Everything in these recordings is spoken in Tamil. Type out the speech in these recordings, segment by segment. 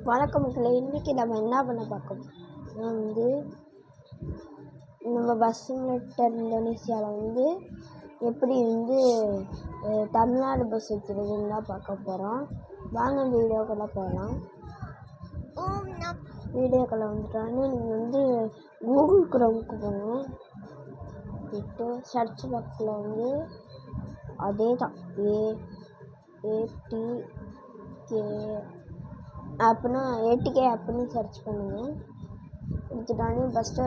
வணக்கம் மக்களே, இன்றைக்கி நம்ம என்ன பண்ண பார்க்கோம் வந்து நம்ம பஸ் சிமுலேட்டர் இந்தோனேசியாவில் எப்படி தமிழ்நாடு பஸ் வைக்கிறதுன்னு தான் பார்க்க போகிறோம். வாங்க வீடியோக்குள்ளே போகலாம். வீடியோக்குள்ளே வந்துட்டோன்னே நீங்கள் கூகுள் குரோமுக்கு போங்க. போயிட்டு சர்ச் பாக்ஸில் அதே தான் ஏடிகே ஆப்னு சர்ச் பண்ணுங்கள். எடுத்துட்டானே ஃபஸ்ட்டு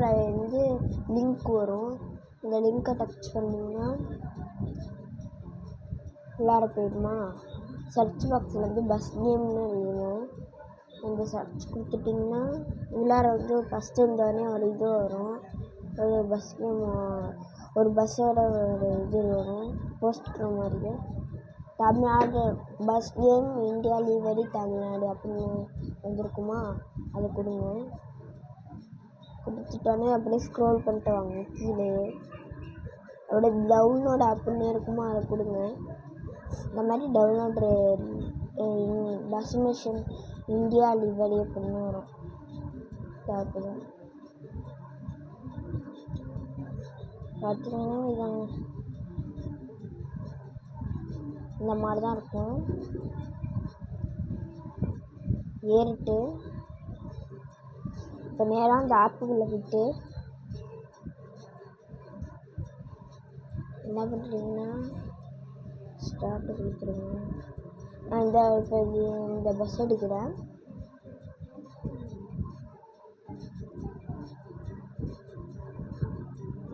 லிங்க் வரும். இந்த லிங்க்கை டச் பண்ணிங்கன்னா உள்ளார போயிடுமா. சர்ச் பாக்ஸில் பஸ் நேம்னு எழுதணும். அந்த சர்ச் கொடுத்துட்டிங்கன்னா உள்ளார ஃபஸ்ட்டு இருந்தோடனே ஒரு இது வரும். ஒரு பஸ் நேம், ஒரு பஸ்ஸோட ஒரு இது வரும், போஸ்ட்ரு மாதிரி. Tamil Nadu bus name India livery Tamil Nadu அப்படின்னு வந்திருக்குமா, அதை கொடுங்க. கொடுத்துட்டோன்னே அப்படியே ஸ்க்ரோல் பண்ணிட்டு வாங்க கீழே. அப்படியே டவுன்லோட் அப்படின்னு இருக்குமா, அதை கொடுங்க. இந்த மாதிரி download bus mission India livery அப்படின்னு வரும். பார்த்துதான் பார்த்தீங்கன்னா இதாங்க, இந்த மாதிரி தான் இருக்கும். ஏறிட்டு இப்போ நேராக அந்த ஆப்புக்குள்ளே போய்ட்டு என்ன பண்ணுறீங்கன்னா ஸ்டார்ட் கொடுத்துருங்க. நான் இப்போ இந்த பஸ் எடுக்கிறேன்.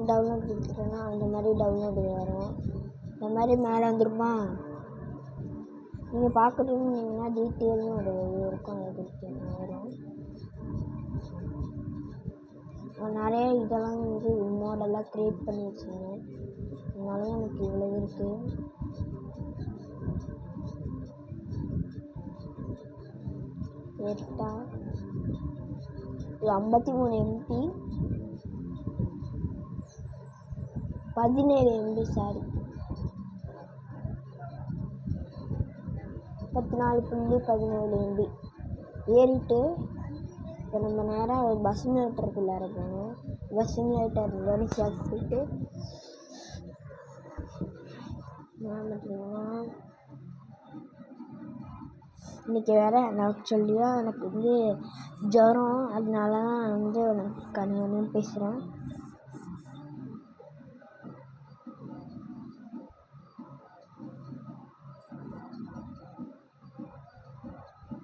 டவுன்லோட் கொடுத்துட்டேன்னா அந்த மாதிரி டவுன்லோடு வரும். இந்த மாதிரி மேலே வந்துருமா. நீங்கள் பார்க்குறீங்கன்னா டீட்டெயில்னு ஒரு இருக்கும், அதை கொடுத்தீங்கன்னா வரும். நான் நிறைய இதெல்லாம் மோடெல்லாம் க்ரியேட் பண்ணி வச்சுருந்தேன். அதனால எனக்கு இவ்வளோ இருக்குது. எடுத்தா இது 53 MB 17 MB சாரி 14.17 MB ஏறிட்டு இப்போ நம்ம நேராக பஸ் சிமுலேட்டருக்குள்ளார போகணும். பஸ் சிமுலேட்டர் இந்தோனேசியாவுக்கு போயிட்டு என்ன பண்ணுறீங்கன்னா, இன்றைக்கி வேறு எனக்கு ஜுரம், அதனால தான் எனக்கு கண்ணு பேசுகிறேன்.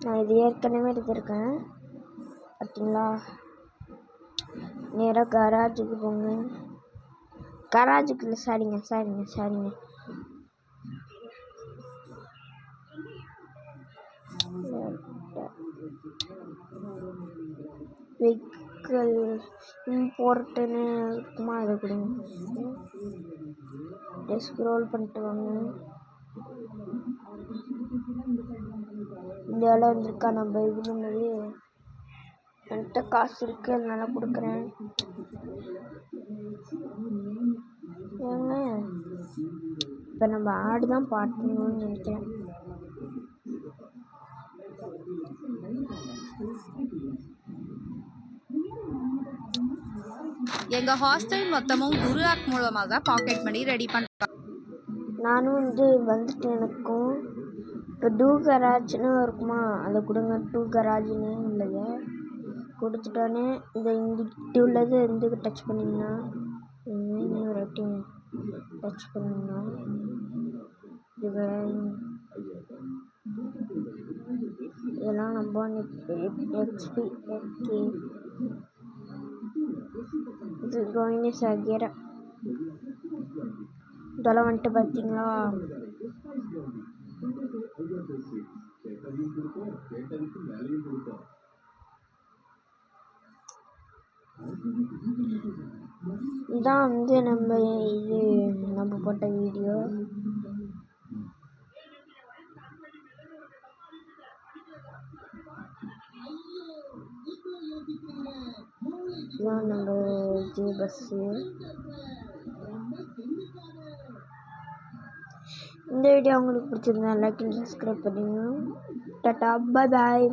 நான் இது ஏற்கனவே எடுத்திருக்கேன் பார்த்தீங்களா. நேராக கராஜுக்கு போங்க. கராஜுக்கு இல்லை, சாரிங்க வெஹிக்கிள் இம்போர்ட்டுன்னு இருக்குமா, அதை கொடுங்க. ஸ்க்ரோல் பண்ணிட்டு வாங்க. இந்த இடம் வந்திருக்கா. நம்ம இது பண்ணது என்கிட்ட காசு இருக்குது, அதனால கொடுக்குறேன். ஏங்க இப்போ நம்ம ஆடு தான் பாட்டணும்னு நினைக்கிறேன். எங்க ஹாஸ்டல் மொத்தமும் குரு ஆப் மூலமாக பாக்கெட் மணி ரெடி பண்ணுறேன். நானும் வந்துட்டு எனக்கும் இப்போ டூ கராஜ்னு இருக்குமா, அதை கொடுங்க. டூ கராஜ்னு உள்ளது கொடுத்துட்டோன்னே இங்கிட்டு உள்ளது டச் பண்ணிங்கன்னா இன்னொரு வாட்டி டச் பண்ணிங்கன்னா இதெல்லாம் நம்ம எக்ஸ்பி ஓகே. இது கோயினி சாகிற இதெல்லாம் வந்துட்டு பார்த்தீங்களா. இதான் நம்ம போட்ட வீடியோ. இதான் நம்ம பஸ்ஸு. இந்த வீடியோ உங்களுக்கு பிடிச்சிருந்தா லைக் அண்ட் சப்ஸ்கிரைப் பண்ணுங்க. டாடா, பாய் பாய்.